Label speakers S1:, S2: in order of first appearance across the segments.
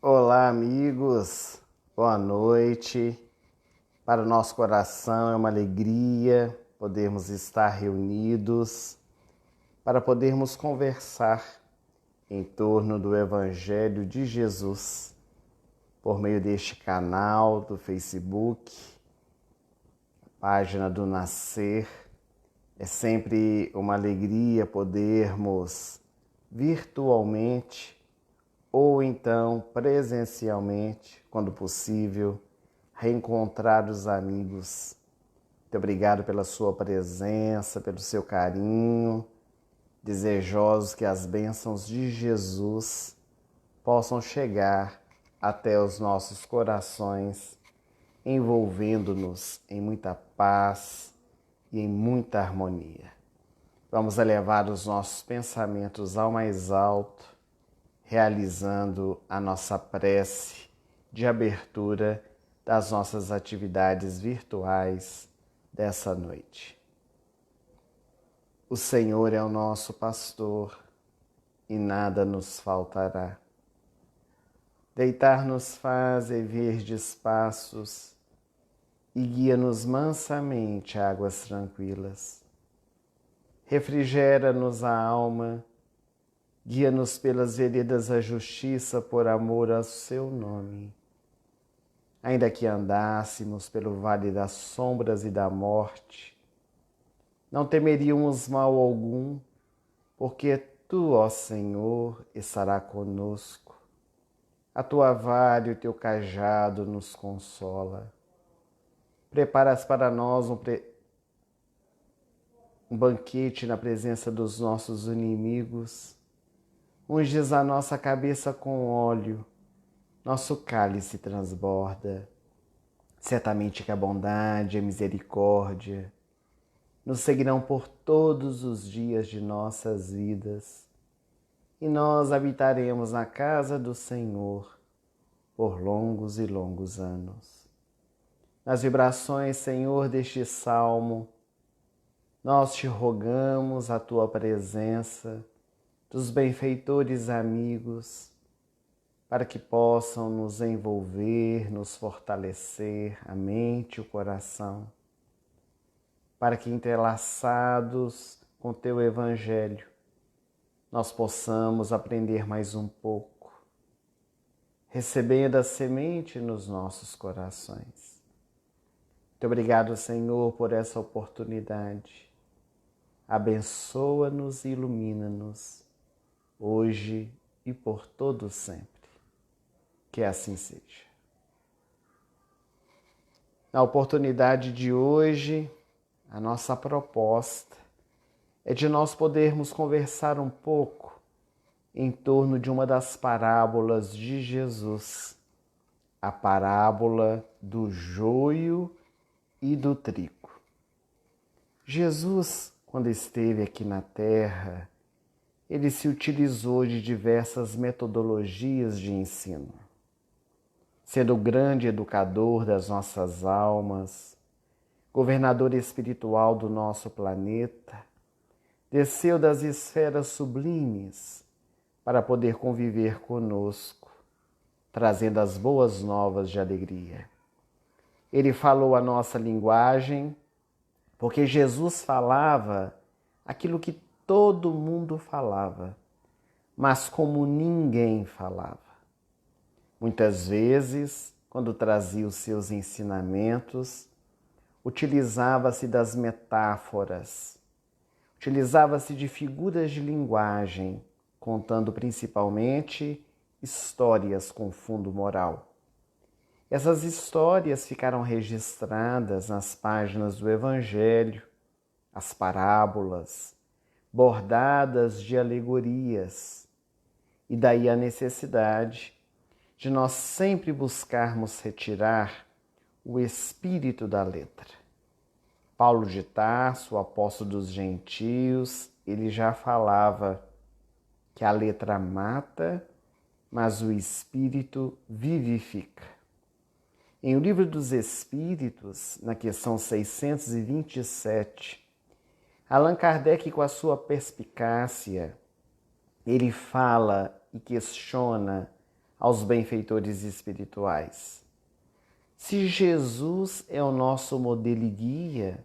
S1: Olá, amigos. Boa noite. Para o nosso coração é uma alegria podermos estar reunidos para podermos conversar em torno do Evangelho de Jesus por meio deste canal do Facebook, página do Nascer. É sempre uma alegria podermos virtualmente ou então presencialmente, quando possível, reencontrar os amigos. Muito obrigado pela sua presença, pelo seu carinho, desejosos que as bênçãos de Jesus possam chegar até os nossos corações, envolvendo-nos em muita paz e em muita harmonia. Vamos elevar os nossos pensamentos ao mais alto, realizando a nossa prece de abertura das nossas atividades virtuais dessa noite. O Senhor é o nosso pastor e nada nos faltará. Deitar-nos faz e verdes passos e guia-nos mansamente a águas tranquilas. Refrigera-nos a alma, guia-nos pelas veredas da justiça por amor ao seu nome. Ainda que andássemos pelo vale das sombras e da morte, não temeríamos mal algum, porque tu, ó Senhor, estarás conosco. A tua vara e o teu cajado nos consola. Preparas para nós um banquete na presença dos nossos inimigos. Unges a nossa cabeça com óleo, nosso cálice transborda. Certamente que a bondade e a misericórdia nos seguirão por todos os dias de nossas vidas, e nós habitaremos na casa do Senhor por longos e longos anos. Nas vibrações, Senhor, deste salmo, nós te rogamos a tua presença dos benfeitores amigos, para que possam nos envolver, nos fortalecer a mente e o coração, para que entrelaçados com teu Evangelho, nós possamos aprender mais um pouco, recebendo a semente nos nossos corações. Muito obrigado, Senhor, por essa oportunidade. Abençoa-nos e ilumina-nos, hoje e por todo sempre. Que assim seja. Na oportunidade de hoje, a nossa proposta é de nós podermos conversar um pouco em torno de uma das parábolas de Jesus, a parábola do joio e do trigo. Jesus, quando esteve aqui na Terra, ele se utilizou de diversas metodologias de ensino. Sendo o grande educador das nossas almas, governador espiritual do nosso planeta, desceu das esferas sublimes para poder conviver conosco, trazendo as boas novas de alegria. Ele falou a nossa linguagem, porque Jesus falava aquilo que todo mundo falava, mas como ninguém falava. Muitas vezes, quando trazia os seus ensinamentos, utilizava-se das metáforas, utilizava-se de figuras de linguagem, contando principalmente histórias com fundo moral. Essas histórias ficaram registradas nas páginas do Evangelho, as parábolas, bordadas de alegorias, e daí a necessidade de nós sempre buscarmos retirar o espírito da letra. Paulo de Tarso, o apóstolo dos gentios, ele já falava que a letra mata, mas o espírito vivifica. Em O Livro dos Espíritos, na questão 627, Allan Kardec, com a sua perspicácia, ele fala e questiona aos benfeitores espirituais. Se Jesus é o nosso modelo e guia,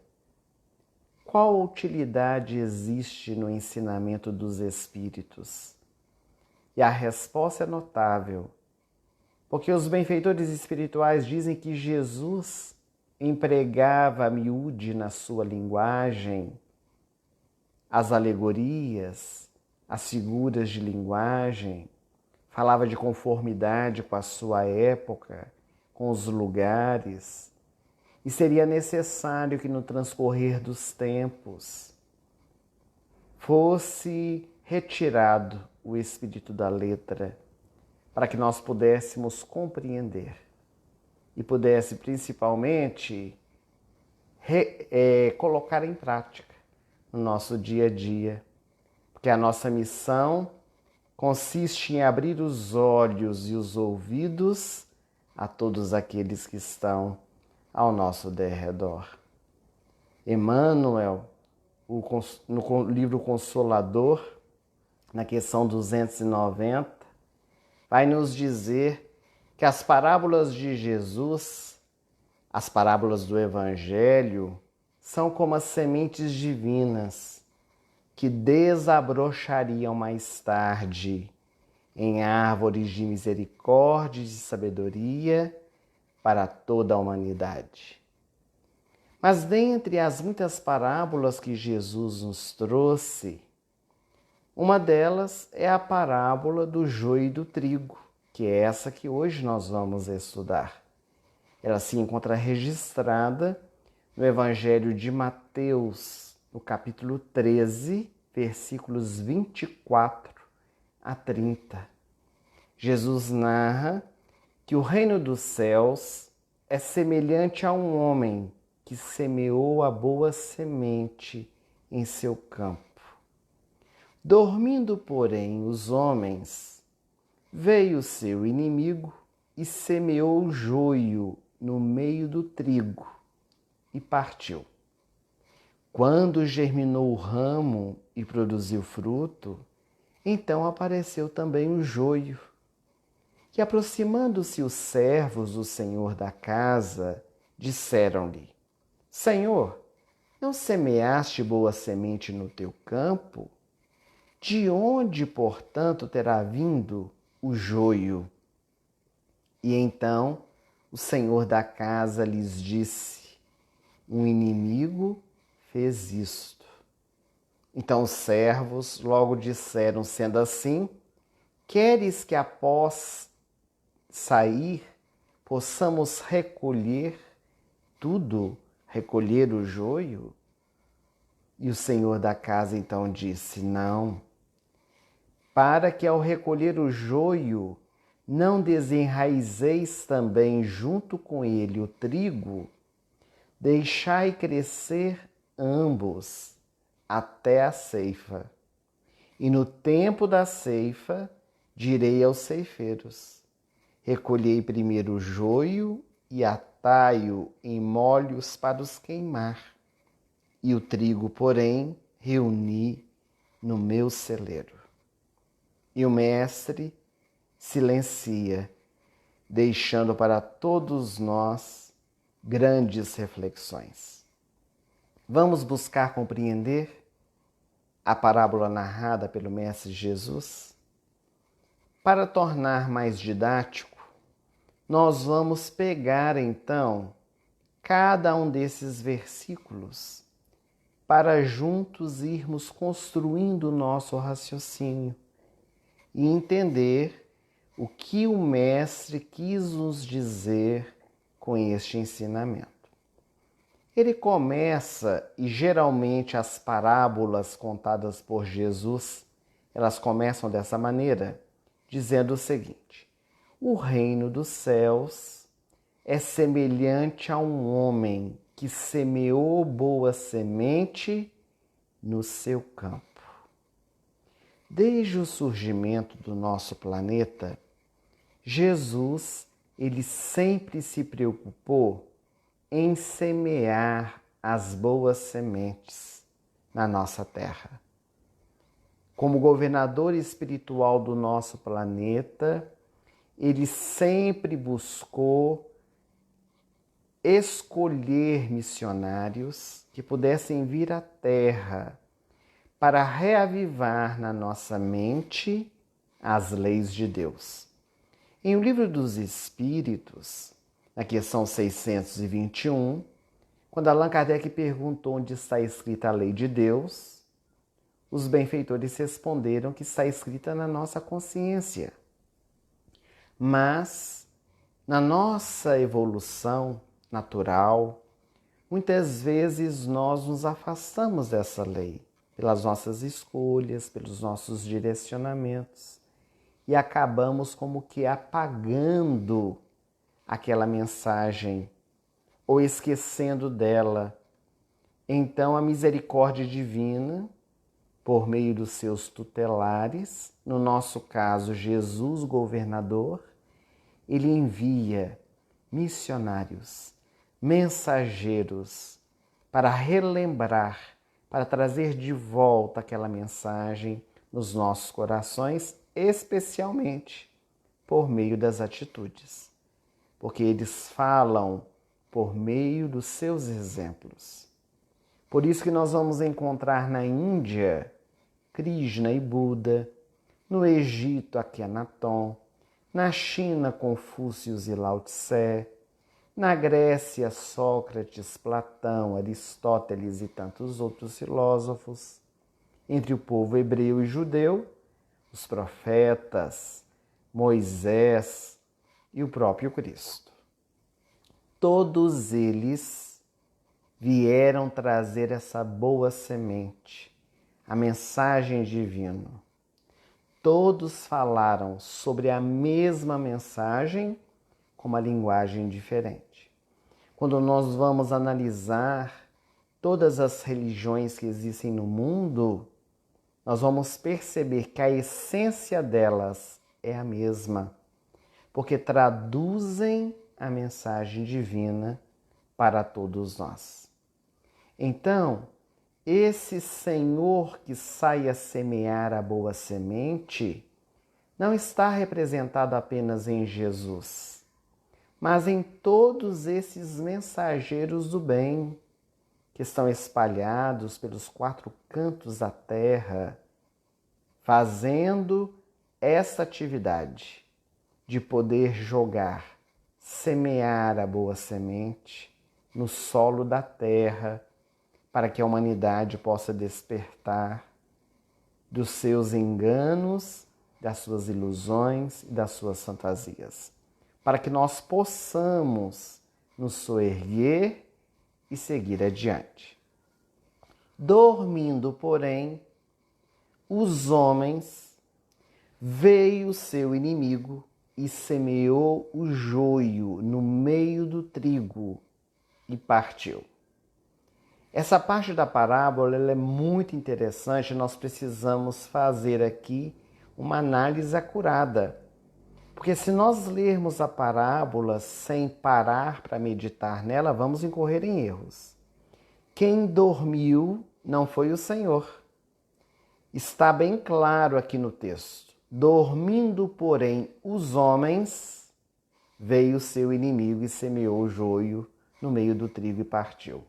S1: qual utilidade existe no ensinamento dos Espíritos? E a resposta é notável, porque os benfeitores espirituais dizem que Jesus empregava a miúde na sua linguagem, as alegorias, as figuras de linguagem, falava de conformidade com a sua época, com os lugares, e seria necessário que no transcorrer dos tempos fosse retirado o espírito da letra para que nós pudéssemos compreender e pudesse principalmente colocar em prática no nosso dia a dia, porque a nossa missão consiste em abrir os olhos e os ouvidos a todos aqueles que estão ao nosso derredor. Emmanuel, no livro Consolador, na questão 290, vai nos dizer que as parábolas de Jesus, as parábolas do Evangelho, são como as sementes divinas que desabrochariam mais tarde em árvores de misericórdia e de sabedoria para toda a humanidade. Mas dentre as muitas parábolas que Jesus nos trouxe, uma delas é a parábola do joio e do trigo, que é essa que hoje nós vamos estudar. Ela se encontra registrada no Evangelho de Mateus, no capítulo 13, versículos 24 a 30. Jesus narra que o reino dos céus é semelhante a um homem que semeou a boa semente em seu campo. Dormindo, porém, os homens, veio seu inimigo e semeou o joio no meio do trigo e partiu. Quando germinou o ramo e produziu fruto, então apareceu também o joio. E aproximando-se os servos do senhor da casa, disseram-lhe: Senhor, não semeaste boa semente no teu campo? De onde, portanto, terá vindo o joio? E então o senhor da casa lhes disse: Um inimigo fez isto. Então os servos logo disseram: Sendo assim, queres que após sair possamos recolher tudo, recolher o joio? E o senhor da casa então disse: Não, para que ao recolher o joio não desenraizeis também junto com ele o trigo, deixai crescer ambos até a ceifa. E no tempo da ceifa direi aos ceifeiros: recolhei primeiro o joio e atai-o em molhos para os queimar, e o trigo, porém, reuni no meu celeiro. E o mestre silencia, deixando para todos nós grandes reflexões. Vamos buscar compreender a parábola narrada pelo Mestre Jesus? Para tornar mais didático, nós vamos pegar então cada um desses versículos para juntos irmos construindo o nosso raciocínio e entender o que o Mestre quis nos dizer com este ensinamento. Ele começa, e geralmente as parábolas contadas por Jesus, elas começam dessa maneira, dizendo o seguinte: o reino dos céus é semelhante a um homem que semeou boa semente no seu campo. Desde o surgimento do nosso planeta, Jesus, ele sempre se preocupou em semear as boas sementes na nossa terra. Como governador espiritual do nosso planeta, ele sempre buscou escolher missionários que pudessem vir à Terra para reavivar na nossa mente as leis de Deus. Em O Livro dos Espíritos, na questão 621, quando Allan Kardec perguntou onde está escrita a lei de Deus, os benfeitores responderam que está escrita na nossa consciência. Mas, na nossa evolução natural, muitas vezes nós nos afastamos dessa lei, pelas nossas escolhas, pelos nossos direcionamentos, e acabamos como que apagando aquela mensagem ou esquecendo dela. Então a misericórdia divina, por meio dos seus tutelares, no nosso caso Jesus governador, ele envia missionários, mensageiros, para relembrar, para trazer de volta aquela mensagem nos nossos corações, especialmente por meio das atitudes, porque eles falam por meio dos seus exemplos. Por isso que nós vamos encontrar na Índia Krishna e Buda, no Egito Akhenaton, na China Confúcio e Lao Tse, na Grécia Sócrates, Platão, Aristóteles e tantos outros filósofos, entre o povo hebreu e judeu, os profetas, Moisés e o próprio Cristo. Todos eles vieram trazer essa boa semente, a mensagem divina. Todos falaram sobre a mesma mensagem com uma linguagem diferente. Quando nós vamos analisar todas as religiões que existem no mundo, nós vamos perceber que a essência delas é a mesma, porque traduzem a mensagem divina para todos nós. Então, esse Senhor que sai a semear a boa semente não está representado apenas em Jesus, mas em todos esses mensageiros do bem que estão espalhados pelos 4 cantos da terra, fazendo essa atividade de poder jogar, semear a boa semente no solo da terra, para que a humanidade possa despertar dos seus enganos, das suas ilusões e das suas fantasias, para que nós possamos nos soerguer e seguir adiante. Dormindo, porém, os homens, veio o seu inimigo e semeou o joio no meio do trigo e partiu. Essa parte da parábola ela é muito interessante, nós precisamos fazer aqui uma análise acurada. Porque se nós lermos a parábola sem parar para meditar nela, vamos incorrer em erros. Quem dormiu não foi o Senhor. Está bem claro aqui no texto. Dormindo, porém, os homens, veio o seu inimigo e semeou o joio no meio do trigo e partiu.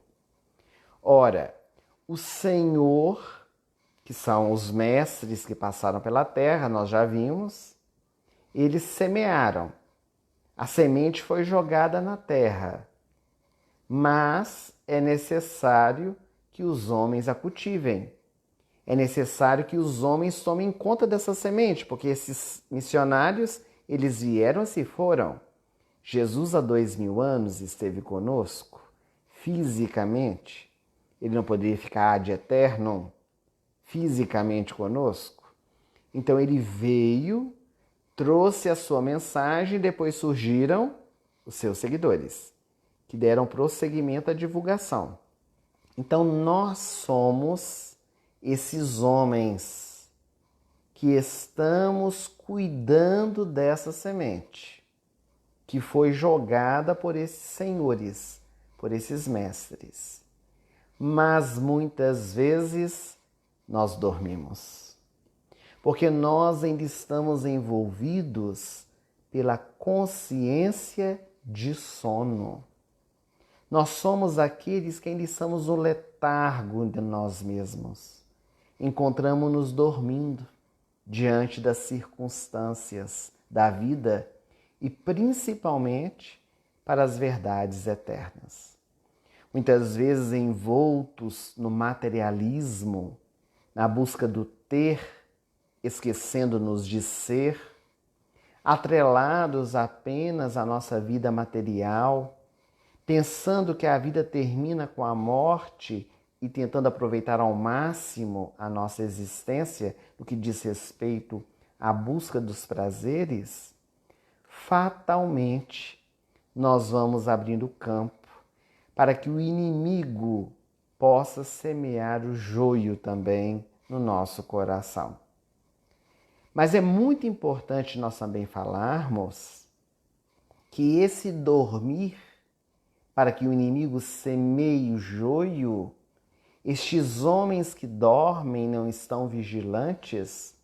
S1: Ora, o Senhor, que são os mestres que passaram pela terra, nós já vimos, eles semearam. A semente foi jogada na terra, mas é necessário que os homens a cultivem. É necessário que os homens tomem conta dessa semente, porque esses missionários, eles vieram e se foram. Jesus, há 2000 anos, esteve conosco, fisicamente. Ele não poderia ficar ad eternum, fisicamente conosco. Então ele veio, trouxe a sua mensagem e depois surgiram os seus seguidores, que deram prosseguimento à divulgação. Então nós somos esses homens que estamos cuidando dessa semente, que foi jogada por esses senhores, por esses mestres. Mas muitas vezes nós dormimos, porque nós ainda estamos envolvidos pela consciência de sono. Nós somos aqueles que enliçamos o letargo de nós mesmos. Encontramos-nos dormindo diante das circunstâncias da vida e principalmente para as verdades eternas. Muitas vezes envoltos no materialismo, na busca do ter, esquecendo-nos de ser, atrelados apenas à nossa vida material, pensando que a vida termina com a morte e tentando aproveitar ao máximo a nossa existência no que diz respeito à busca dos prazeres, fatalmente nós vamos abrindo campo para que o inimigo possa semear o joio também no nosso coração. Mas é muito importante nós também falarmos que esse dormir, para que o inimigo semeie o joio, estes homens que dormem não estão vigilantes,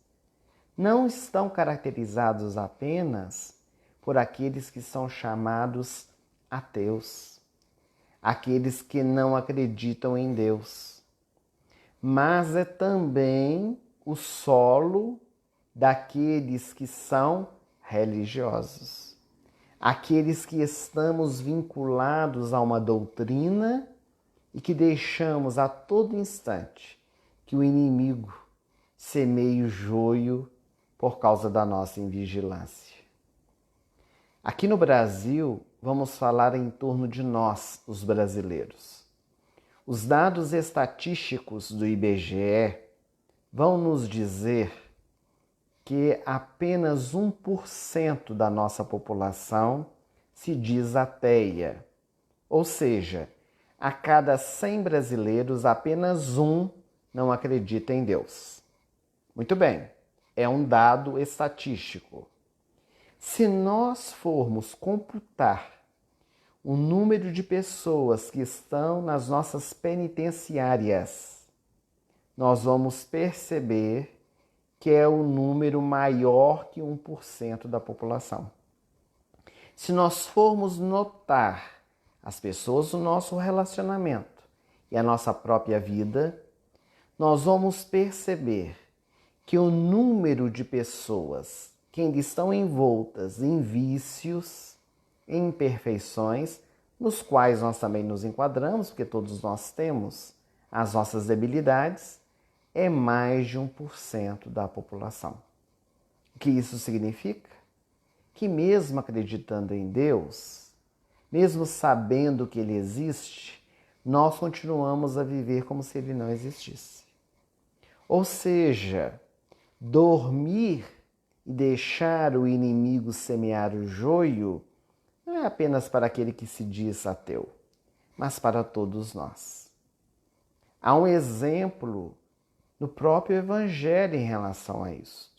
S1: não estão caracterizados apenas por aqueles que são chamados ateus, aqueles que não acreditam em Deus, mas é também o solo daqueles que são religiosos, aqueles que estamos vinculados a uma doutrina e que deixamos a todo instante que o inimigo semeie o joio por causa da nossa invigilância. Aqui no Brasil, vamos falar em torno de nós, os brasileiros. Os dados estatísticos do IBGE vão nos dizer que apenas 1% da nossa população se diz ateia, ou seja, a cada 100 brasileiros, apenas um não acredita em Deus. Muito bem, é um dado estatístico. Se nós formos computar o número de pessoas que estão nas nossas penitenciárias, nós vamos perceber que é um número maior que 1% da população. Se nós formos notar as pessoas do nosso relacionamento e a nossa própria vida, nós vamos perceber que o número de pessoas que ainda estão envoltas em vícios, em imperfeições, nos quais nós também nos enquadramos, porque todos nós temos as nossas debilidades, é mais de 1% da população. O que isso significa? Que mesmo acreditando em Deus, mesmo sabendo que Ele existe, nós continuamos a viver como se Ele não existisse. Ou seja, dormir e deixar o inimigo semear o joio não é apenas para aquele que se diz ateu, mas para todos nós. Há um exemplo no próprio Evangelho em relação a isso.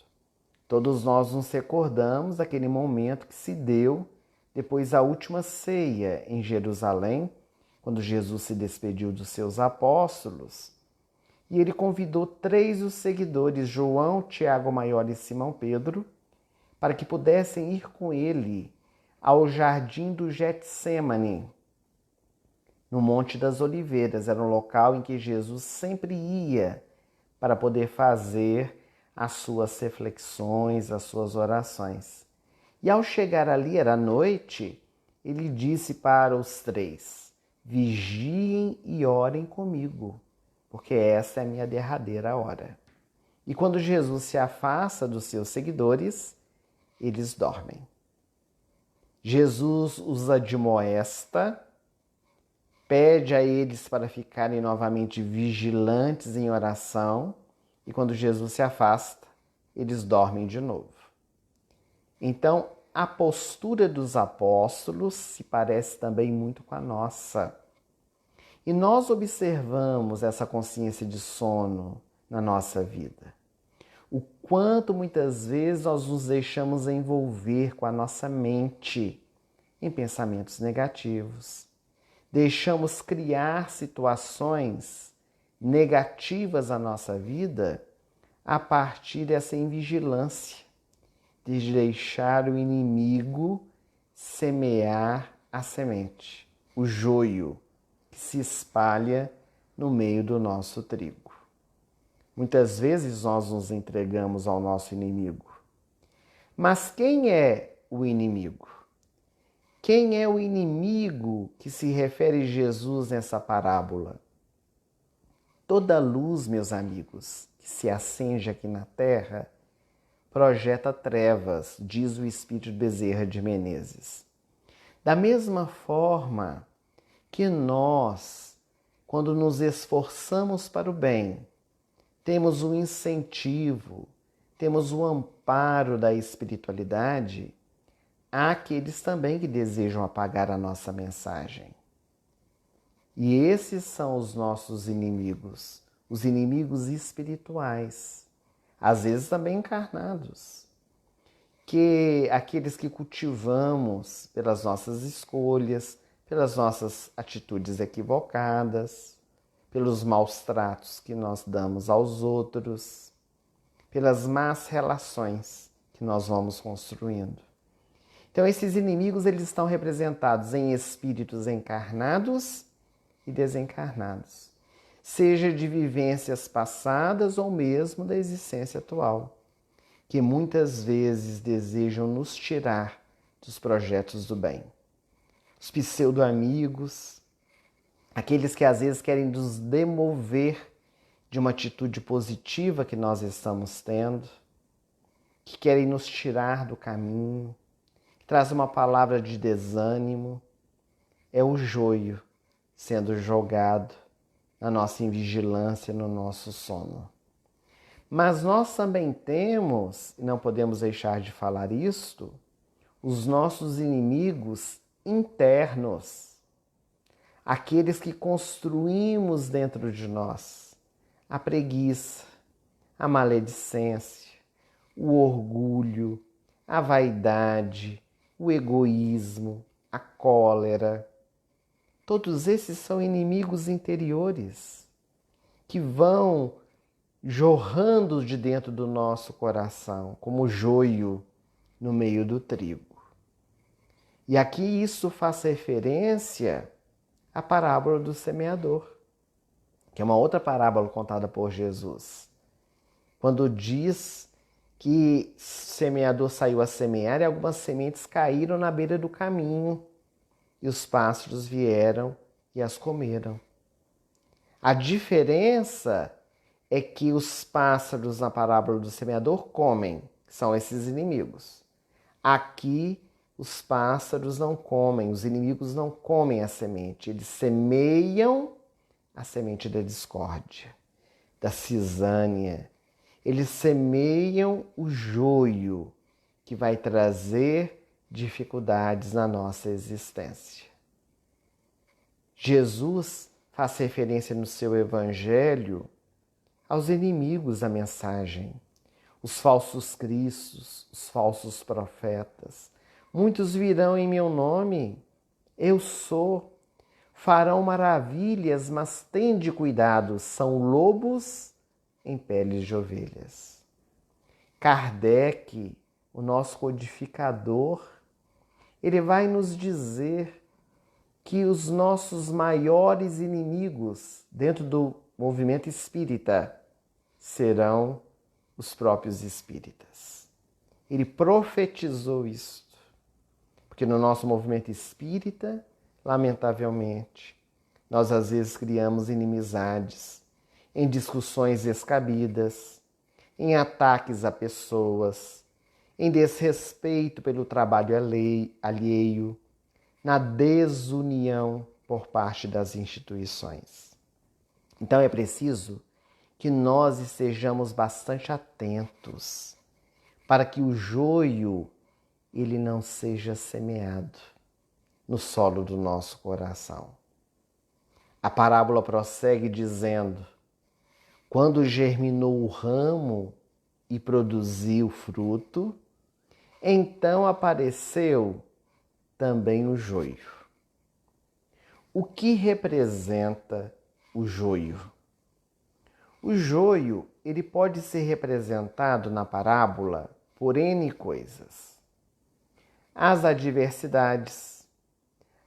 S1: Todos nós nos recordamos daquele momento que se deu depois da última ceia em Jerusalém, quando Jesus se despediu dos seus apóstolos, e ele convidou 3 dos seguidores, João, Tiago Maior e Simão Pedro, para que pudessem ir com ele ao jardim do Getsêmani, no Monte das Oliveiras. Era um local em que Jesus sempre ia para poder fazer as suas reflexões, as suas orações. E ao chegar ali, era noite, ele disse para os 3, vigiem e orem comigo, porque essa é a minha derradeira hora. E quando Jesus se afasta dos seus seguidores, eles dormem. Jesus os admoesta, pede a eles para ficarem novamente vigilantes em oração, e quando Jesus se afasta, eles dormem de novo. Então, a postura dos apóstolos se parece também muito com a nossa. E nós observamos essa consciência de sono na nossa vida. O quanto muitas vezes nós nos deixamos envolver com a nossa mente em pensamentos negativos. Deixamos criar situações negativas à nossa vida a partir dessa invigilância, de deixar o inimigo semear a semente, o joio que se espalha no meio do nosso trigo. Muitas vezes nós nos entregamos ao nosso inimigo. Mas quem é o inimigo? Quem é o inimigo que se refere Jesus nessa parábola? Toda luz, meus amigos, que se acende aqui na terra, projeta trevas, diz o Espírito Bezerra de Menezes. Da mesma forma que nós, quando nos esforçamos para o bem, temos o incentivo, temos o amparo da espiritualidade, há aqueles também que desejam apagar a nossa mensagem. E esses são os nossos inimigos, os inimigos espirituais, às vezes também encarnados, que aqueles que cultivamos pelas nossas escolhas, pelas nossas atitudes equivocadas, pelos maus tratos que nós damos aos outros, pelas más relações que nós vamos construindo. Então esses inimigos eles estão representados em espíritos encarnados e desencarnados, seja de vivências passadas ou mesmo da existência atual, que muitas vezes desejam nos tirar dos projetos do bem. Os pseudo-amigos, aqueles que às vezes querem nos demover de uma atitude positiva que nós estamos tendo, que querem nos tirar do caminho, que traz uma palavra de desânimo, é o joio sendo jogado na nossa invigilância, no nosso sono. Mas nós também temos, e não podemos deixar de falar isto, os nossos inimigos internos, aqueles que construímos dentro de nós, a preguiça, a maledicência, o orgulho, a vaidade, o egoísmo, a cólera. Todos esses são inimigos interiores que vão jorrando de dentro do nosso coração, como joio no meio do trigo. E aqui isso faz referência à parábola do semeador, que é uma outra parábola contada por Jesus, quando diz que o semeador saiu a semear e algumas sementes caíram na beira do caminho e os pássaros vieram e as comeram. A diferença é que os pássaros na parábola do semeador comem, que são esses inimigos. Aqui os pássaros não comem, os inimigos não comem a semente, eles semeiam a semente da discórdia, da cisânia. Eles semeiam o joio que vai trazer dificuldades na nossa existência. Jesus faz referência no seu evangelho aos inimigos da mensagem, os falsos cristos, os falsos profetas. Muitos virão em meu nome, eu sou, farão maravilhas, mas tende cuidado, são lobos em peles de ovelhas. Kardec, o nosso codificador, ele vai nos dizer que os nossos maiores inimigos dentro do movimento espírita serão os próprios espíritas. Ele profetizou isto, porque no nosso movimento espírita, lamentavelmente, nós às vezes criamos inimizades em discussões descabidas, em ataques a pessoas, em desrespeito pelo trabalho alheio, na desunião por parte das instituições. Então é preciso que nós estejamos bastante atentos para que o joio ele não seja semeado no solo do nosso coração. A parábola prossegue dizendo: quando germinou o ramo e produziu fruto, então apareceu também o joio. O que representa o joio? O joio, ele pode ser representado na parábola por N coisas. As adversidades,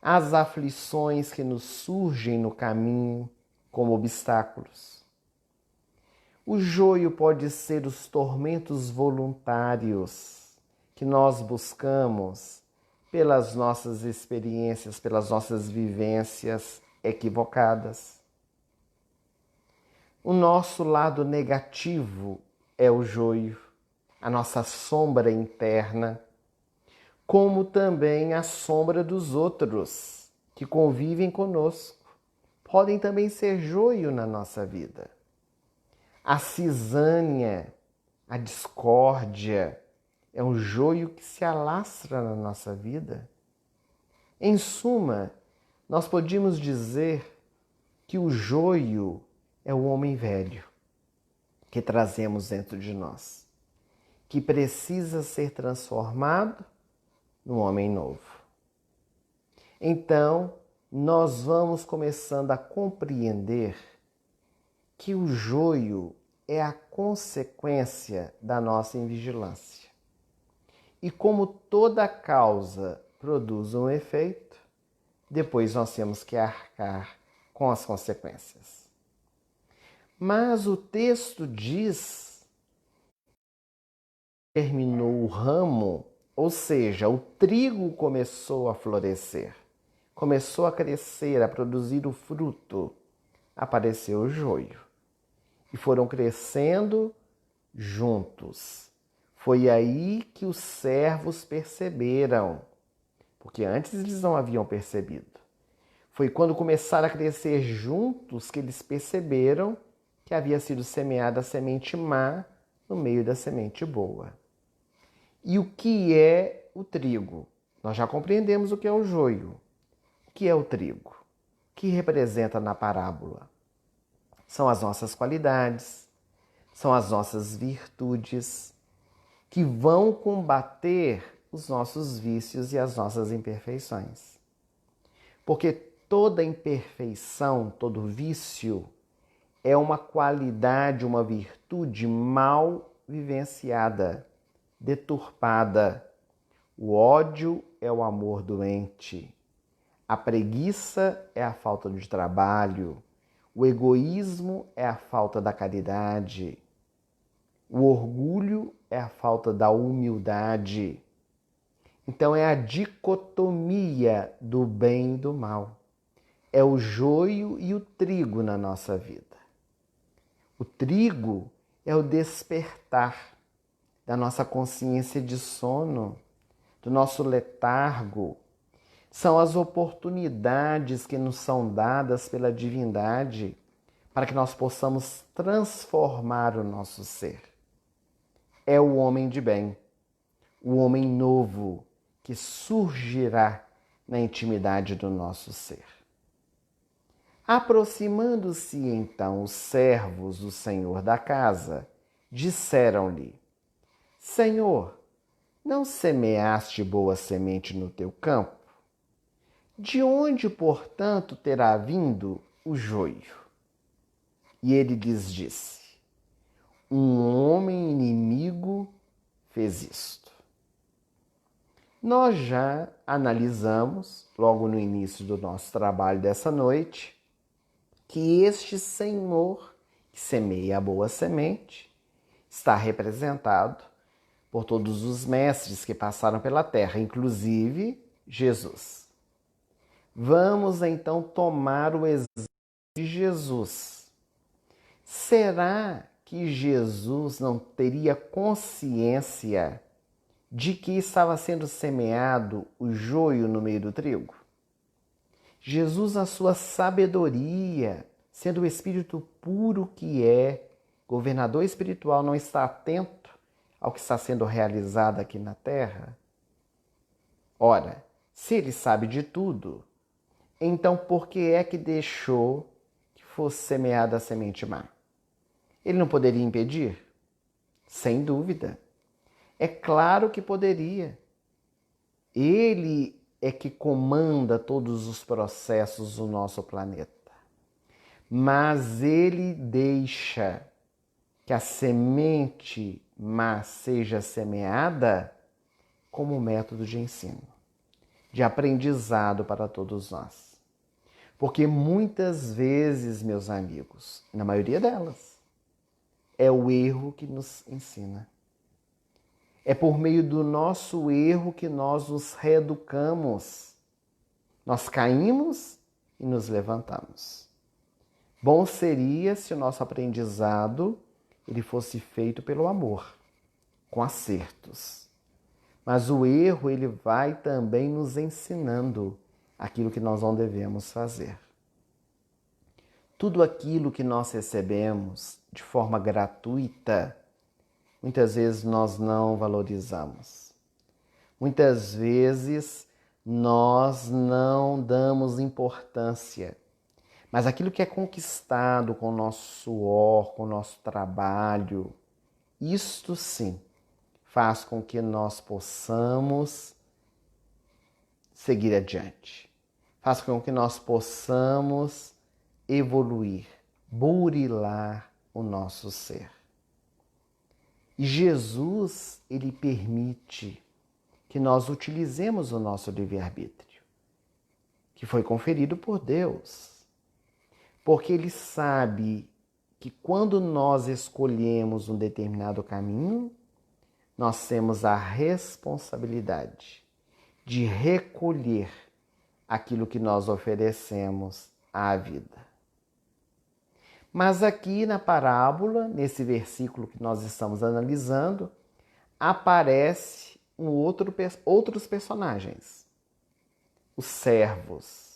S1: as aflições que nos surgem no caminho como obstáculos. O joio pode ser os tormentos voluntários que nós buscamos pelas nossas experiências, pelas nossas vivências equivocadas. O nosso lado negativo é o joio, a nossa sombra interna, como também a sombra dos outros que convivem conosco. Podem também ser joio na nossa vida. A cisânia, a discórdia, é um joio que se alastra na nossa vida. Em suma, nós podíamos dizer que o joio é o homem velho que trazemos dentro de nós, que precisa ser transformado num homem novo. Então, nós vamos começando a compreender que o joio é a consequência da nossa invigilância. E como toda causa produz um efeito, depois nós temos que arcar com as consequências. Mas o texto diz que terminou o ramo, ou seja, o trigo começou a florescer, começou a crescer, a produzir o fruto, apareceu o joio. E foram crescendo juntos. Foi aí que os servos perceberam, porque antes eles não haviam percebido. Foi quando começaram a crescer juntos que eles perceberam que havia sido semeada a semente má no meio da semente boa. E o que é o trigo? Nós já compreendemos o que é o joio. O que é o trigo? O que representa na parábola? São as nossas qualidades, são as nossas virtudes, que vão combater os nossos vícios e as nossas imperfeições. Porque toda imperfeição, todo vício, é uma qualidade, uma virtude mal vivenciada, deturpada. O ódio é o amor doente. A preguiça é a falta de trabalho. O egoísmo é a falta da caridade. O orgulho é a falta da humildade. Então é a dicotomia do bem e do mal. É o joio e o trigo na nossa vida. O trigo é o despertar da nossa consciência de sono, do nosso letargo. São as oportunidades que nos são dadas pela divindade para que nós possamos transformar o nosso ser. É o homem de bem, o homem novo que surgirá na intimidade do nosso ser. Aproximando-se então os servos do senhor da casa, disseram-lhe: Senhor, não semeaste boa semente no teu campo? De onde, portanto, terá vindo o joio? E ele lhes disse: Um homem inimigo fez isto. Nós já analisamos, logo no início do nosso trabalho dessa noite, que este Senhor que semeia a boa semente está representado por todos os mestres que passaram pela terra, inclusive Jesus. Vamos então tomar o exemplo de Jesus. Será que Jesus não teria consciência de que estava sendo semeado o joio no meio do trigo? Jesus, na sua sabedoria, sendo o Espírito puro que é, governador espiritual, não está atento ao que está sendo realizado aqui na Terra? Ora, se ele sabe de tudo, então por que é que deixou que fosse semeada a semente má? Ele não poderia impedir? Sem dúvida. É claro que poderia. Ele é que comanda todos os processos do nosso planeta. Mas ele deixa que a semente má seja semeada como método de ensino, de aprendizado para todos nós. Porque muitas vezes, meus amigos, na maioria delas, é o erro que nos ensina. É por meio do nosso erro que nós nos reeducamos. Nós caímos e nos levantamos. Bom seria se o nosso aprendizado ele fosse feito pelo amor, com acertos. Mas o erro ele vai também nos ensinando aquilo que nós não devemos fazer. Tudo aquilo que nós recebemos de forma gratuita, muitas vezes nós não valorizamos. Muitas vezes nós não damos importância. Mas aquilo que é conquistado com o nosso suor, com o nosso trabalho, isto sim faz com que nós possamos seguir adiante. Faz com que nós possamos evoluir, burilar o nosso ser. E Jesus, ele permite que nós utilizemos o nosso livre-arbítrio, que foi conferido por Deus. Porque ele sabe que quando nós escolhemos um determinado caminho, nós temos a responsabilidade de recolher aquilo que nós oferecemos à vida. Mas aqui na parábola, nesse versículo que nós estamos analisando, aparece outros personagens, os servos.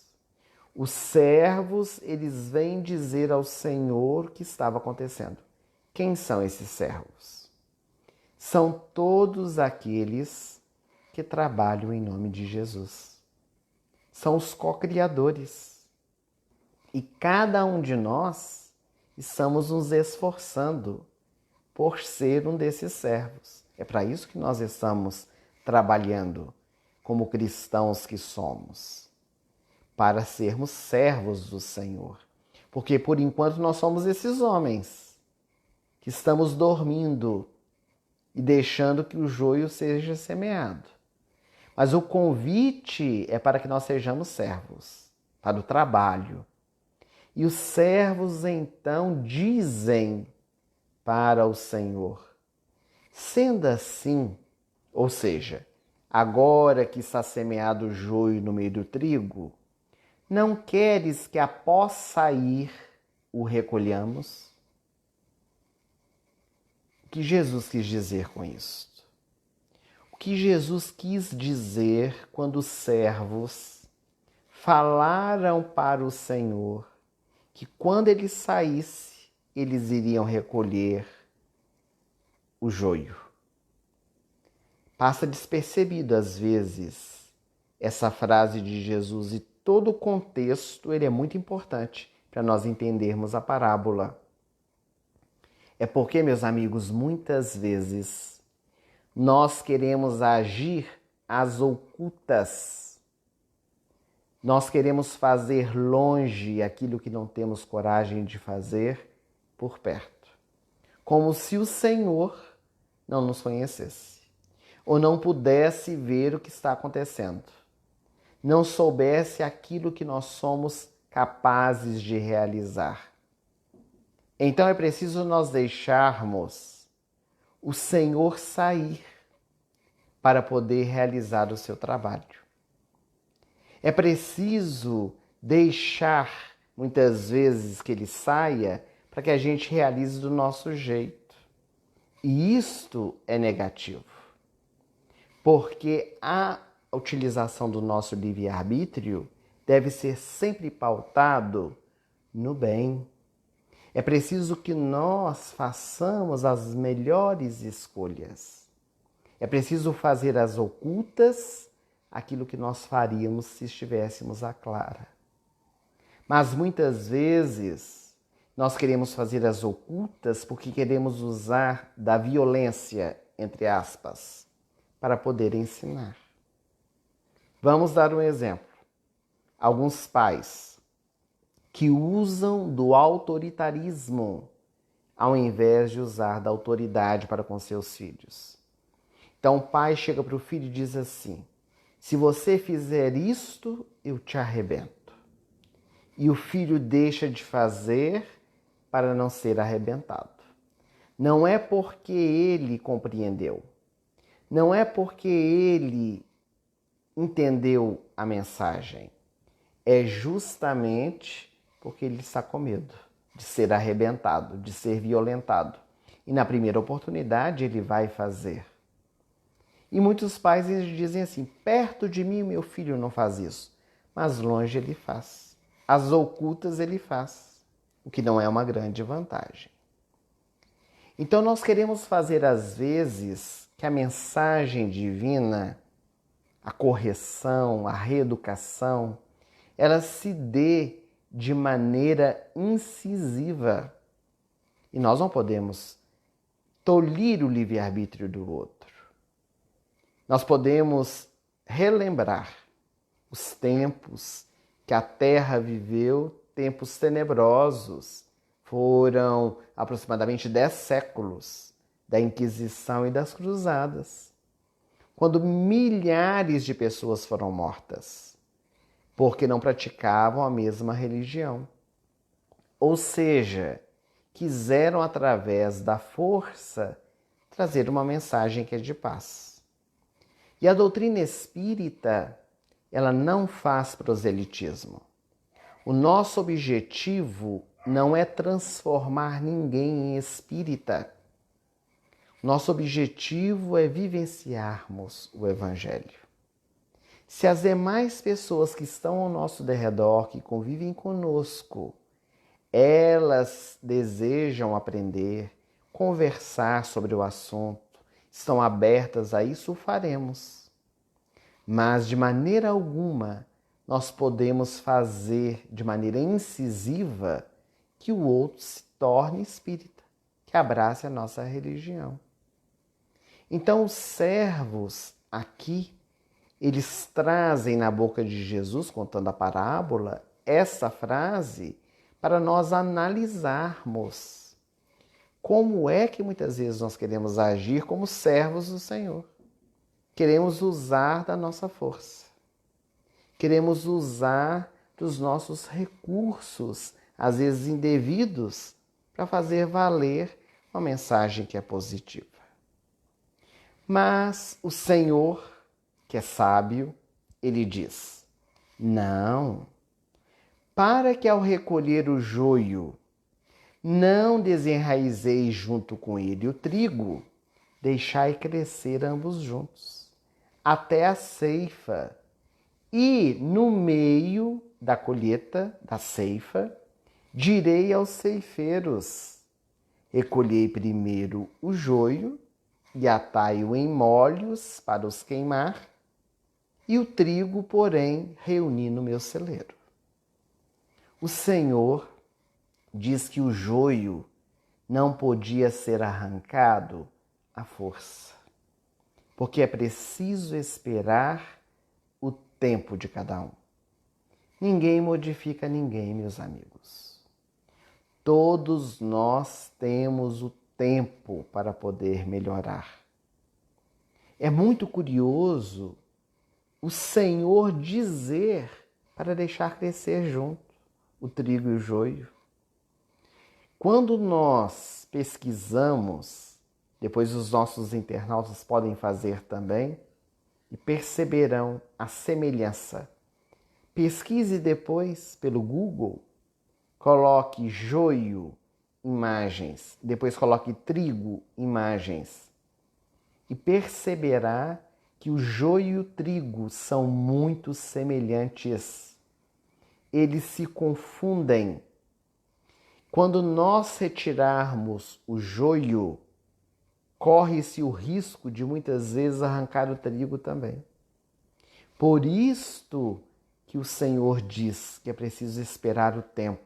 S1: Os servos, eles vêm dizer ao Senhor o que estava acontecendo. Quem são esses servos? São todos aqueles que trabalham em nome de Jesus. São os co-criadores. E cada um de nós estamos nos esforçando por ser um desses servos. É para isso que nós estamos trabalhando como cristãos que somos. Para sermos servos do Senhor. Porque por enquanto nós somos esses homens que estamos dormindo e deixando que o joio seja semeado. Mas o convite é para que nós sejamos servos, para o trabalho. E os servos então dizem para o Senhor: sendo assim, ou seja, agora que está semeado o joio no meio do trigo, não queres que após sair o recolhamos? O que Jesus quis dizer com isso? O que Jesus quis dizer quando os servos falaram para o Senhor que quando ele saísse, eles iriam recolher o joio. Passa despercebido às vezes essa frase de Jesus e todo o contexto ele é muito importante para nós entendermos a parábola. É porque, meus amigos, muitas vezes nós queremos agir às ocultas. Nós queremos fazer longe aquilo que não temos coragem de fazer por perto. Como se o Senhor não nos conhecesse ou não pudesse ver o que está acontecendo. Não soubesse aquilo que nós somos capazes de realizar. Então é preciso nós deixarmos o Senhor sair para poder realizar o seu trabalho. É preciso deixar, muitas vezes, que ele saia para que a gente realize do nosso jeito. E isto é negativo, porque a utilização do nosso livre-arbítrio deve ser sempre pautado no bem. É preciso que nós façamos as melhores escolhas. É preciso fazer as ocultas aquilo que nós faríamos se estivéssemos à clara. Mas muitas vezes nós queremos fazer as ocultas porque queremos usar da violência, entre aspas, para poder ensinar. Vamos dar um exemplo. Alguns pais que usam do autoritarismo ao invés de usar da autoridade para com seus filhos. Então o pai chega para o filho e diz assim: se você fizer isto, eu te arrebento. E o filho deixa de fazer para não ser arrebentado. Não é porque ele compreendeu, não é porque ele entendeu a mensagem, é justamente porque ele está com medo de ser arrebentado, de ser violentado. E na primeira oportunidade ele vai fazer. E muitos pais dizem assim: perto de mim meu filho não faz isso, mas longe ele faz. As ocultas ele faz, o que não é uma grande vantagem. Então nós queremos fazer às vezes que a mensagem divina, a correção, a reeducação, ela se dê de maneira incisiva. E nós não podemos tolir o livre-arbítrio do outro. Nós podemos relembrar os tempos que a Terra viveu, tempos tenebrosos. Foram aproximadamente 10 séculos da Inquisição e das Cruzadas, quando milhares de pessoas foram mortas, porque não praticavam a mesma religião. Ou seja, quiseram, através da força, trazer uma mensagem que é de paz. E a doutrina espírita, ela não faz proselitismo. O nosso objetivo não é transformar ninguém em espírita. Nosso objetivo é vivenciarmos o Evangelho. Se as demais pessoas que estão ao nosso derredor, que convivem conosco, elas desejam aprender, conversar sobre o assunto, estão abertas a isso, o faremos. Mas de maneira alguma nós podemos fazer de maneira incisiva que o outro se torne espírita, que abrace a nossa religião. Então os servos aqui, eles trazem na boca de Jesus, contando a parábola, essa frase para nós analisarmos como é que muitas vezes nós queremos agir como servos do Senhor. Queremos usar da nossa força. Queremos usar dos nossos recursos, às vezes indevidos, para fazer valer uma mensagem que é positiva. Mas o Senhor, que é sábio, ele diz: não, para que ao recolher o joio não desenraizeis junto com ele o trigo, deixai crescer ambos juntos, até a ceifa. E no meio da colheita, da ceifa, direi aos ceifeiros: recolhei primeiro o joio e atai-o em molhos para os queimar, e o trigo, porém, reuni no meu celeiro. O Senhor diz que o joio não podia ser arrancado à força, porque é preciso esperar o tempo de cada um. Ninguém modifica ninguém, meus amigos. Todos nós temos o tempo para poder melhorar. É muito curioso o Senhor dizer para deixar crescer junto o trigo e o joio. Quando nós pesquisamos, depois os nossos internautas podem fazer também, e perceberão a semelhança. Pesquise depois pelo Google, coloque joio, imagens, depois coloque trigo, imagens, e perceberá que o joio e o trigo são muito semelhantes. Eles se confundem. Quando nós retirarmos o joio, corre-se o risco de muitas vezes arrancar o trigo também. Por isto que o Senhor diz que é preciso esperar o tempo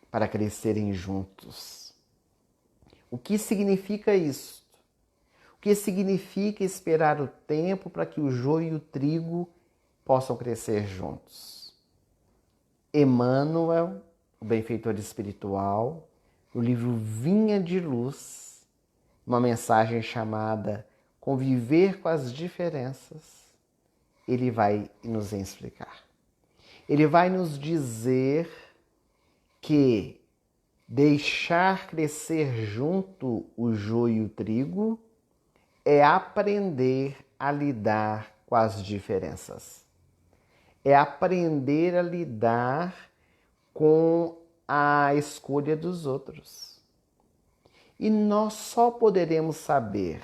S1: para crescerem juntos. O que significa isso? O que significa esperar o tempo para que o joio e o trigo possam crescer juntos? Emmanuel, o benfeitor espiritual, no livro Vinha de Luz, uma mensagem chamada Conviver com as Diferenças, ele vai nos explicar. Ele vai nos dizer que deixar crescer junto o joio e o trigo é aprender a lidar com as diferenças. É aprender a lidar com a escolha dos outros. E nós só poderemos saber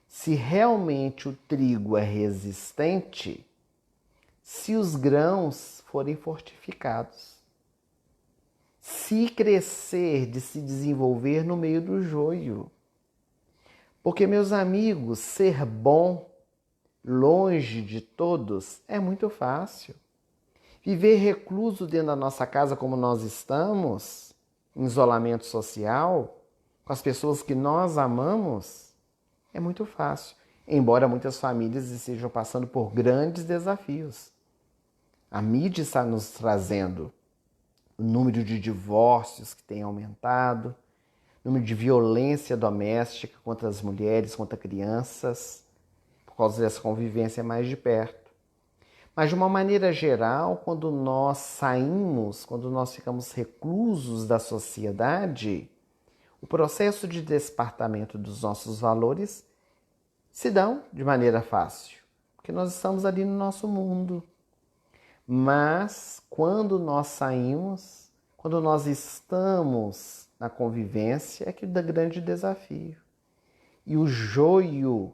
S1: se realmente o trigo é resistente se os grãos forem fortificados. Se crescer, de se desenvolver no meio do joio. Porque, meus amigos, ser bom longe de todos é muito fácil. Viver recluso dentro da nossa casa como nós estamos, em isolamento social, com as pessoas que nós amamos, é muito fácil. Embora muitas famílias estejam passando por grandes desafios. A mídia está nos trazendo o número de divórcios que tem aumentado, o número de violência doméstica contra as mulheres, contra crianças, por causa dessa convivência mais de perto. Mas de uma maneira geral, quando nós saímos, quando nós ficamos reclusos da sociedade, o processo de despertamento dos nossos valores se dão de maneira fácil, porque nós estamos ali no nosso mundo. Mas quando nós saímos, quando nós estamos na convivência, é que dá grande desafio. E o joio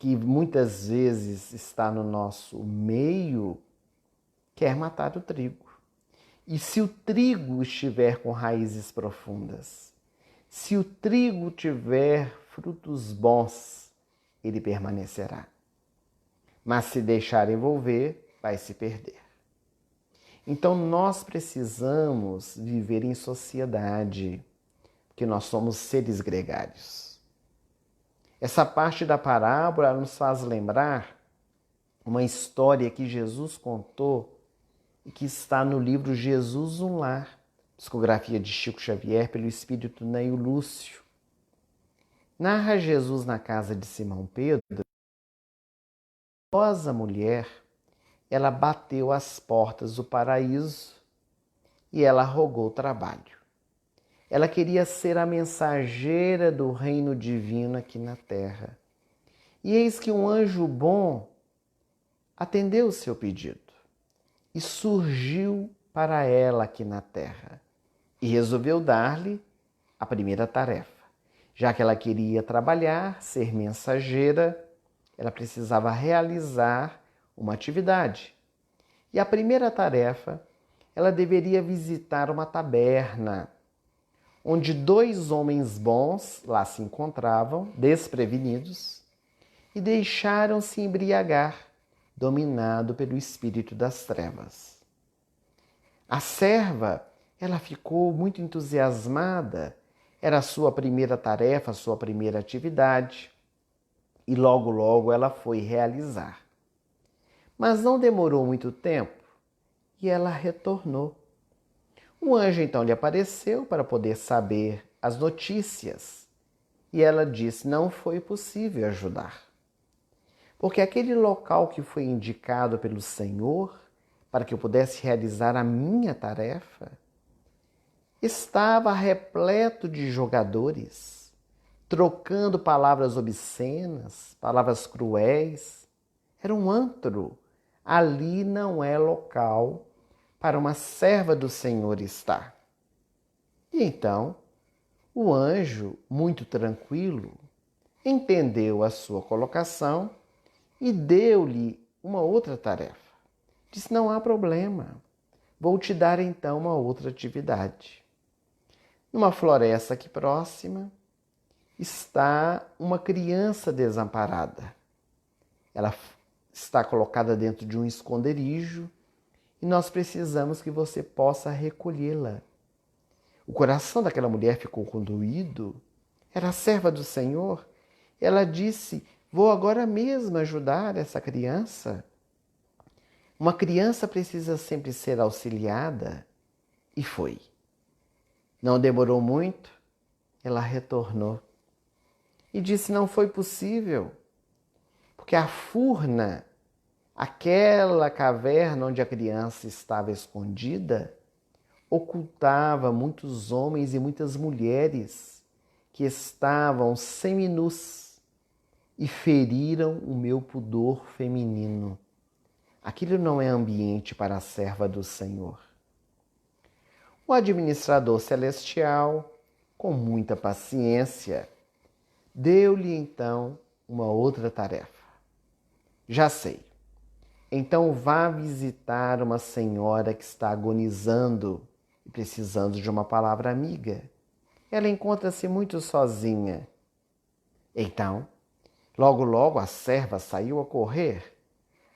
S1: que muitas vezes está no nosso meio quer matar o trigo. E se o trigo estiver com raízes profundas, se o trigo tiver frutos bons, ele permanecerá. Mas se deixar envolver, vai se perder. Então nós precisamos viver em sociedade, porque nós somos seres gregários. Essa parte da parábola nos faz lembrar uma história que Jesus contou e que está no livro Jesus um Lar, psicografia de Chico Xavier pelo espírito Neio Lúcio. Narra Jesus na casa de Simão Pedro. A famosa mulher, ela bateu às portas do paraíso e ela rogou trabalho. Ela queria ser a mensageira do reino divino aqui na terra. E eis que um anjo bom atendeu o seu pedido e surgiu para ela aqui na terra e resolveu dar-lhe a primeira tarefa. Já que ela queria trabalhar, ser mensageira, ela precisava realizar uma atividade. E a primeira tarefa, ela deveria visitar uma taberna, onde dois homens bons lá se encontravam, desprevenidos, e deixaram-se embriagar, dominado pelo espírito das trevas. A serva, ela ficou muito entusiasmada, era a sua primeira tarefa, a sua primeira atividade, e logo, logo ela foi realizar. Mas não demorou muito tempo e ela retornou. O anjo então lhe apareceu para poder saber as notícias e ela disse: não foi possível ajudar, porque aquele local que foi indicado pelo Senhor para que eu pudesse realizar a minha tarefa estava repleto de jogadores, trocando palavras obscenas, palavras cruéis. Era um antro. Ali não é local para uma serva do Senhor estar. E então, o anjo, muito tranquilo, entendeu a sua colocação e deu-lhe uma outra tarefa. Disse: não há problema, vou te dar então uma outra atividade. Numa floresta aqui próxima está uma criança desamparada. Ela está colocada dentro de um esconderijo e nós precisamos que você possa recolhê-la. O coração daquela mulher ficou condoído. Era a serva do Senhor. Ela disse: vou agora mesmo ajudar essa criança. Uma criança precisa sempre ser auxiliada. E foi. Não demorou muito, ela retornou e disse: não foi possível, porque a furna, aquela caverna onde a criança estava escondida, ocultava muitos homens e muitas mulheres que estavam seminus e feriram o meu pudor feminino. Aquilo não é ambiente para a serva do Senhor. O administrador celestial, com muita paciência, deu-lhe então uma outra tarefa. Já sei. Então vá visitar uma senhora que está agonizando e precisando de uma palavra amiga. Ela encontra-se muito sozinha. Então, logo a serva saiu a correr.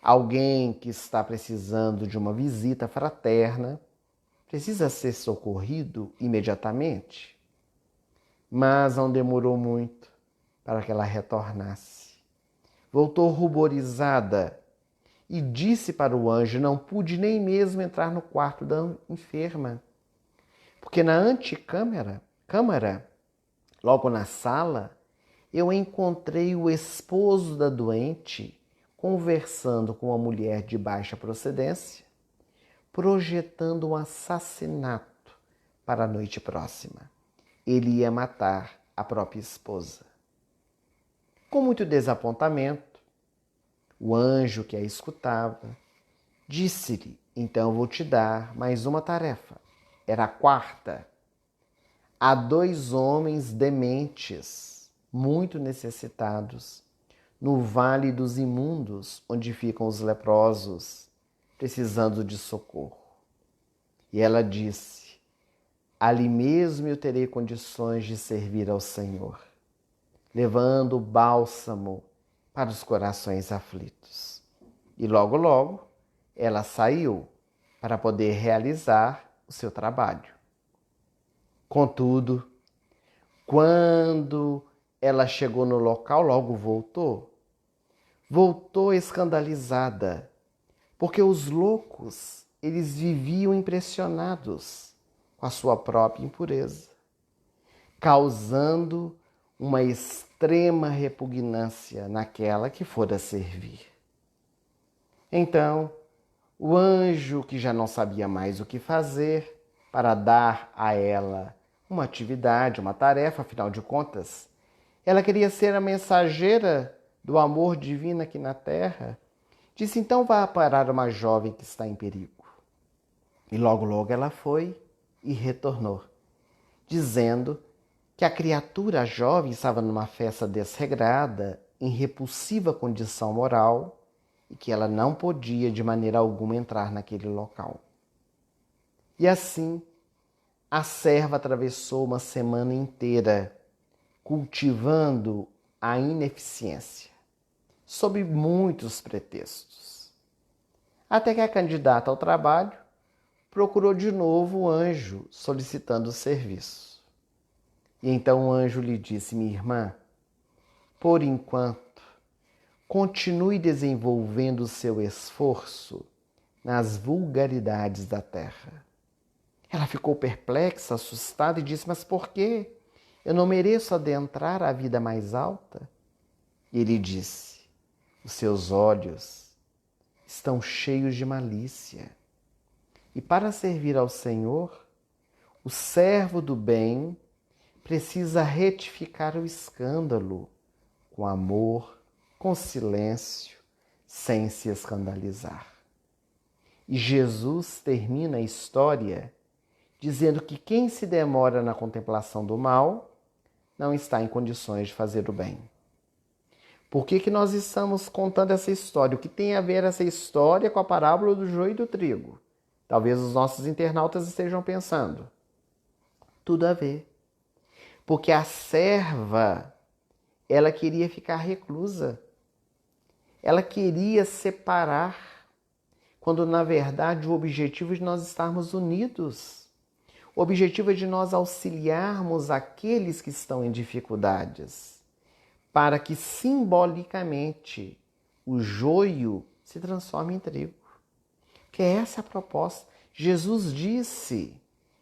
S1: Alguém que está precisando de uma visita fraterna precisa ser socorrido imediatamente. Mas não demorou muito para que ela retornasse. Voltou ruborizada e disse para o anjo: não pude nem mesmo entrar no quarto da enferma, porque na antecâmara, logo na sala, eu encontrei o esposo da doente conversando com uma mulher de baixa procedência, projetando um assassinato para a noite próxima. Ele ia matar a própria esposa. Com muito desapontamento, o anjo que a escutava disse-lhe: então vou te dar mais uma tarefa. Era a quarta. Há 2 homens dementes, muito necessitados, no vale dos imundos, onde ficam os leprosos, precisando de socorro. E ela disse: ali mesmo eu terei condições de servir ao Senhor, levando o bálsamo para os corações aflitos. E logo ela saiu para poder realizar o seu trabalho. Contudo, quando ela chegou no local, logo voltou escandalizada, porque os loucos, eles viviam impressionados com a sua própria impureza, causando uma extrema repugnância naquela que fora servir. Então, o anjo, que já não sabia mais o que fazer para dar a ela uma atividade, uma tarefa, afinal de contas, ela queria ser a mensageira do amor divino aqui na terra, disse: então vá parar uma jovem que está em perigo. E logo ela foi e retornou, dizendo que a criatura, a jovem, estava numa festa desregrada, em repulsiva condição moral, e que ela não podia de maneira alguma entrar naquele local. E assim, a serva atravessou uma semana inteira cultivando a ineficiência, sob muitos pretextos. Até que a candidata ao trabalho procurou de novo o anjo solicitando o serviço. E então o anjo lhe disse: minha irmã, por enquanto, continue desenvolvendo o seu esforço nas vulgaridades da terra. Ela ficou perplexa, assustada e disse: mas por quê? Eu não mereço adentrar a vida mais alta? E ele disse: os seus olhos estão cheios de malícia. E para servir ao Senhor, o servo do bem precisa retificar o escândalo com amor, com silêncio, sem se escandalizar. E Jesus termina a história dizendo que quem se demora na contemplação do mal não está em condições de fazer o bem. Por que nós estamos contando essa história? O que tem a ver essa história com a parábola do joio e do trigo? Talvez os nossos internautas estejam pensando. Tudo a ver. Porque a serva, ela queria ficar reclusa. Ela queria separar, quando na verdade o objetivo é de nós estarmos unidos. O objetivo é de nós auxiliarmos aqueles que estão em dificuldades, para que simbolicamente o joio se transforme em trigo. Que essa é a proposta. Jesus disse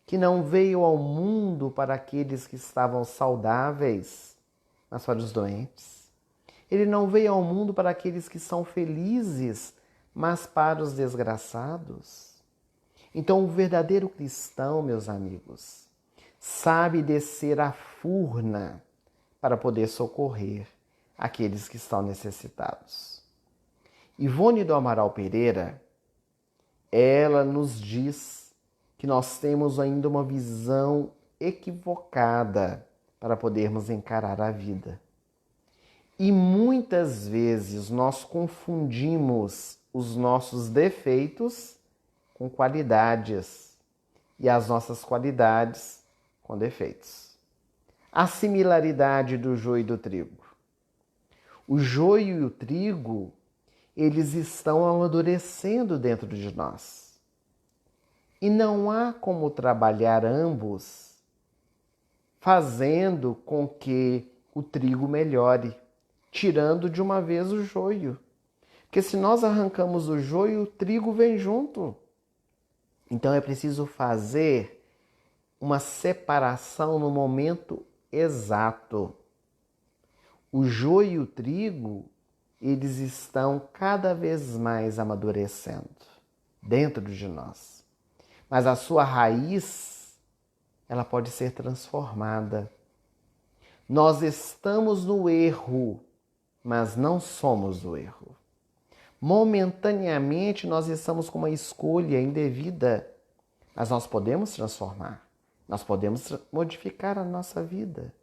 S1: que não veio ao mundo para aqueles que estavam saudáveis, mas para os doentes. Ele não veio ao mundo para aqueles que são felizes, mas para os desgraçados. Então, o verdadeiro cristão, meus amigos, sabe descer a furna para poder socorrer aqueles que estão necessitados. Ivone do Amaral Pereira, ela nos diz que nós temos ainda uma visão equivocada para podermos encarar a vida. E muitas vezes nós confundimos os nossos defeitos com qualidades e as nossas qualidades com defeitos. A similaridade do joio e do trigo. O joio e o trigo, eles estão amadurecendo dentro de nós. E não há como trabalhar ambos fazendo com que o trigo melhore, tirando de uma vez o joio. Porque se nós arrancamos o joio, o trigo vem junto. Então é preciso fazer uma separação no momento exato. O joio e o trigo, eles estão cada vez mais amadurecendo dentro de nós. Mas a sua raiz, ela pode ser transformada. Nós estamos no erro, mas não somos o erro. Momentaneamente nós estamos com uma escolha indevida, mas nós podemos transformar, nós podemos modificar a nossa vida.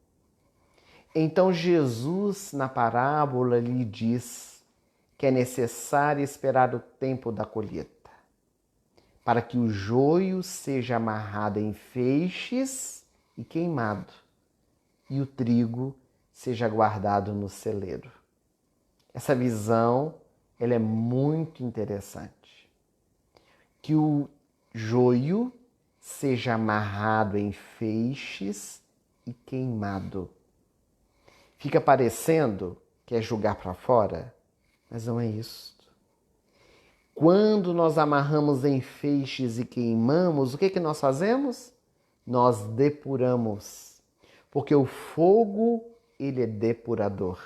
S1: Então Jesus, na parábola, lhe diz que é necessário esperar o tempo da colheita, para que o joio seja amarrado em feixes e queimado, e o trigo seja guardado no celeiro. Essa visão, ela é muito interessante. Que o joio seja amarrado em feixes e queimado. Fica parecendo que é jogar para fora, mas não é isso. Quando nós amarramos em feixes e queimamos, o que nós fazemos? Nós depuramos. Porque o fogo, ele é depurador.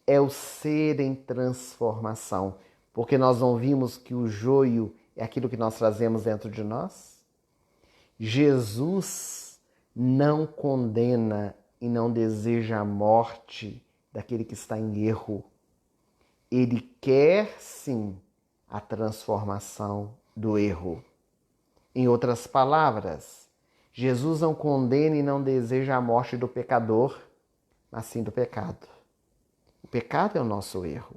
S1: É o ser em transformação. Porque nós não vimos que o joio é aquilo que nós trazemos dentro de nós? Jesus não condena e não deseja a morte daquele que está em erro. Ele quer, sim, a transformação do erro. Em outras palavras, Jesus não condena e não deseja a morte do pecador, mas sim do pecado. O pecado é o nosso erro.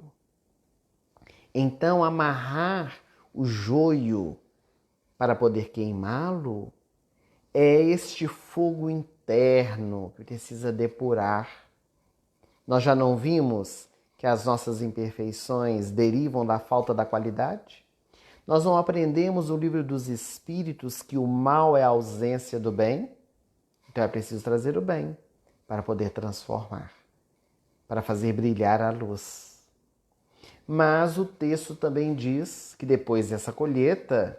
S1: Então, amarrar o joio para poder queimá-lo é este fogo interno que precisa depurar. Nós já não vimos que as nossas imperfeições derivam da falta da qualidade? Nós não aprendemos no livro dos Espíritos que o mal é a ausência do bem? Então é preciso trazer o bem para poder transformar, para fazer brilhar a luz. Mas o texto também diz que depois dessa colheita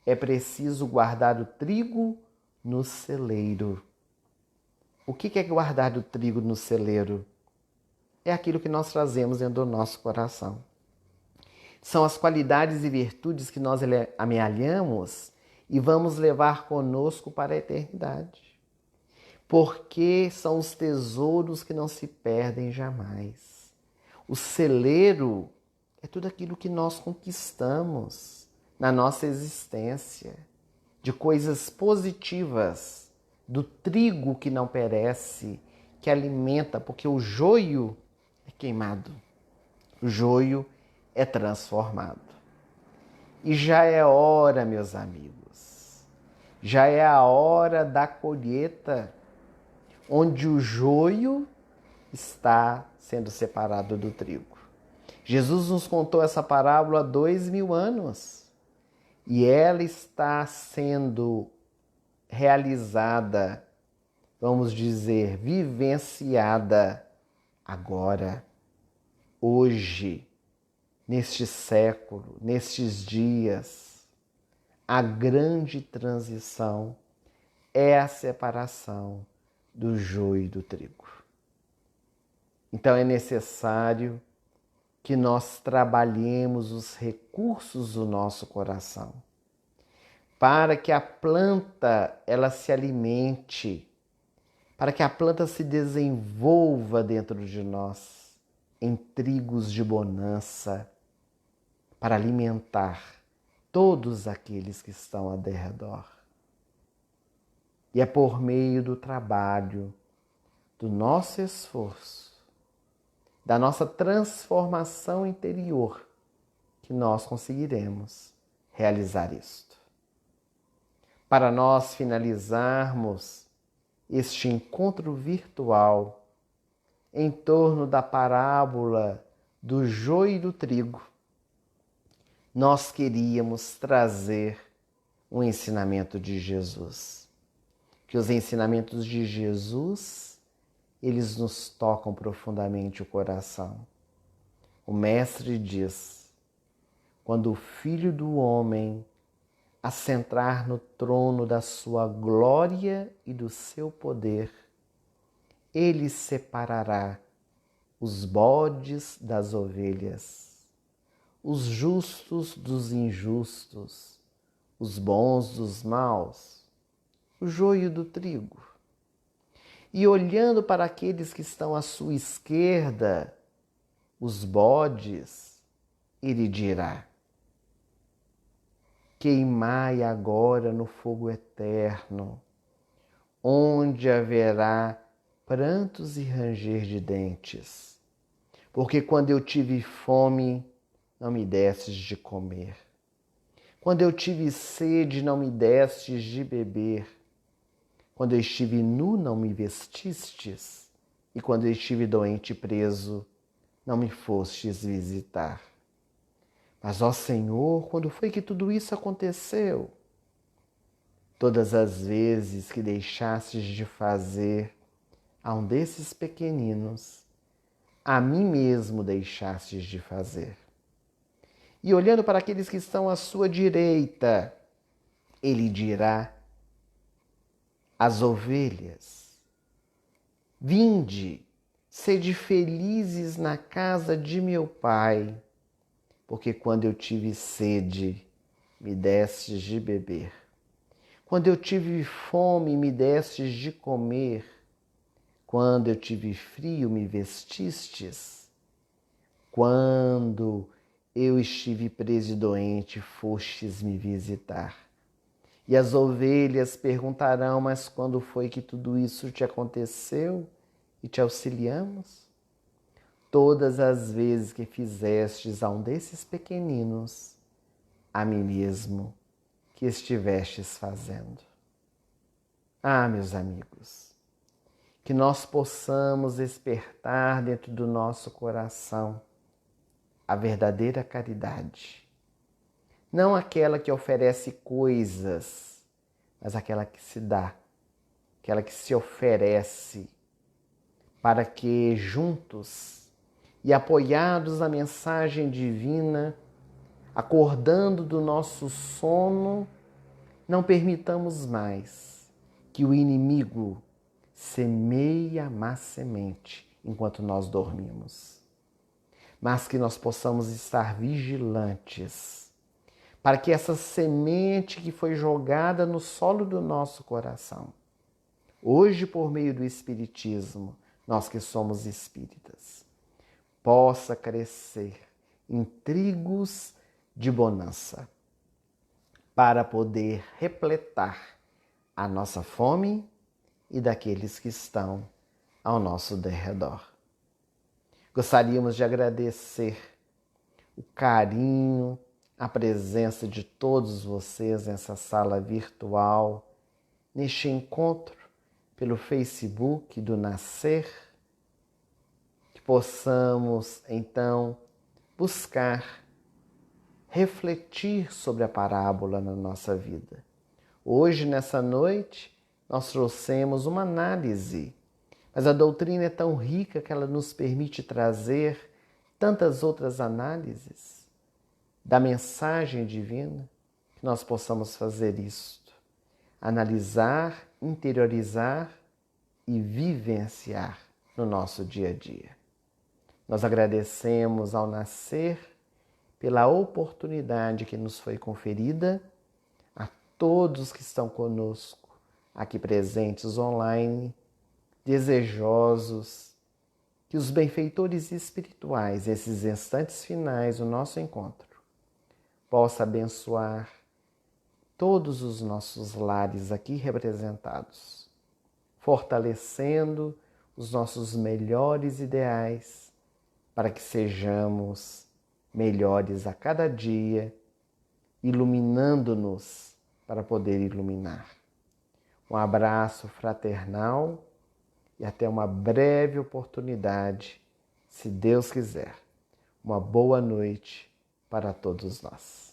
S1: é preciso guardar o trigo no celeiro. O que é guardar o trigo no celeiro? É aquilo que nós trazemos dentro do nosso coração. São as qualidades e virtudes que nós amealhamos e vamos levar conosco para a eternidade. Porque são os tesouros que não se perdem jamais. O celeiro é tudo aquilo que nós conquistamos na nossa existência, de coisas positivas, do trigo que não perece, que alimenta, porque o joio é queimado, o joio é transformado. E já é hora, meus amigos, já é a hora da colheita, onde o joio está sendo separado do trigo. Jesus nos contou essa parábola há 2000 anos e ela está sendo realizada, vamos dizer, vivenciada agora, hoje, neste século, nestes dias. a grande transição é a separação do joio e do trigo. Então é necessário que nós trabalhemos os recursos do nosso coração, para que a planta ela se alimente, para que a planta se desenvolva dentro de nós em trigos de bonança, para alimentar todos aqueles que estão ao redor. E é por meio do trabalho, do nosso esforço, da nossa transformação interior, que nós conseguiremos realizar isto. Para nós finalizarmos este encontro virtual em torno da parábola do joio e do trigo, nós queríamos trazer um ensinamento de Jesus. Que os ensinamentos de Jesus, eles nos tocam profundamente o coração. O Mestre diz: quando o Filho do Homem assentar no trono da sua glória e do seu poder, ele separará os bodes das ovelhas, os justos dos injustos, os bons dos maus, o joio do trigo. E olhando para aqueles que estão à sua esquerda, os bodes, ele dirá: queimai agora no fogo eterno, onde haverá prantos e ranger de dentes. Porque quando eu tive fome, não me destes de comer. Quando eu tive sede, não me destes de beber. Quando eu estive nu, não me vestistes. E quando eu estive doente e preso, não me fostes visitar. Mas, ó Senhor, quando foi que tudo isso aconteceu? Todas as vezes que deixastes de fazer a um desses pequeninos, a mim mesmo deixastes de fazer. E olhando para aqueles que estão à sua direita, ele dirá às ovelhas: vinde, sede felizes na casa de meu Pai, porque quando eu tive sede, me destes de beber. Quando eu tive fome, me destes de comer. Quando eu tive frio, me vestistes. Quando eu estive preso e doente, fostes me visitar. E as ovelhas perguntarão: mas quando foi que tudo isso te aconteceu e te auxiliamos? Todas as vezes que fizestes a um desses pequeninos, a mim mesmo que estivestes fazendo. Ah, meus amigos, que nós possamos despertar dentro do nosso coração a verdadeira caridade. Não aquela que oferece coisas, mas aquela que se dá, aquela que se oferece para que juntos e apoiados na mensagem divina, acordando do nosso sono, não permitamos mais que o inimigo semeie a má semente enquanto nós dormimos, mas que nós possamos estar vigilantes para que essa semente que foi jogada no solo do nosso coração, hoje por meio do Espiritismo, nós que somos espíritas, possa crescer em trigos de bonança, para poder repletar a nossa fome e daqueles que estão ao nosso derredor. Gostaríamos de agradecer o carinho, a presença de todos vocês nessa sala virtual, neste encontro pelo Facebook do Nascer, que possamos então buscar refletir sobre a parábola na nossa vida. Hoje, nessa noite, nós trouxemos uma análise, mas a doutrina é tão rica que ela nos permite trazer tantas outras análises da mensagem divina, que nós possamos fazer isto, analisar, interiorizar e vivenciar no nosso dia a dia. Nós agradecemos ao nascer pela oportunidade que nos foi conferida, a todos que estão conosco, aqui presentes online, desejosos que os benfeitores espirituais, esses instantes finais do nosso encontro, possa abençoar todos os nossos lares aqui representados, fortalecendo os nossos melhores ideais para que sejamos melhores a cada dia, iluminando-nos para poder iluminar. Um abraço fraternal e até uma breve oportunidade, se Deus quiser. Uma boa noite para todos nós.